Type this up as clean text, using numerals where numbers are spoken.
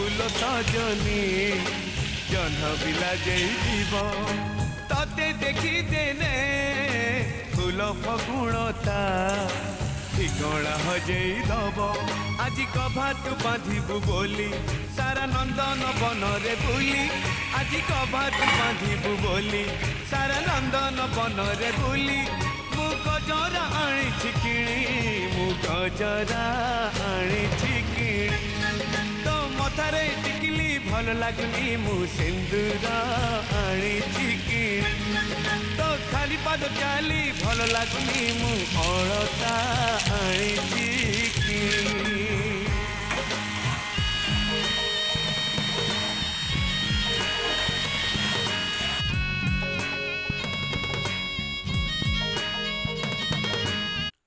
फूल सजनी जह्न बिला जीव तते देखी देने फूल फगुणता ठिकणा हजेई दब आज कभातु बांधिबु बोली सारा नंदन बन रे बुली आज कभातु बांधिबु बोली सारा नंदन बन रे बुली मु गजरा आनी किणी मु गजरा आनी किणी तो मथारे टिकली भल लगनी मु सिंदूर आनी किणी तो खाली पाद चाली भल लगनी मु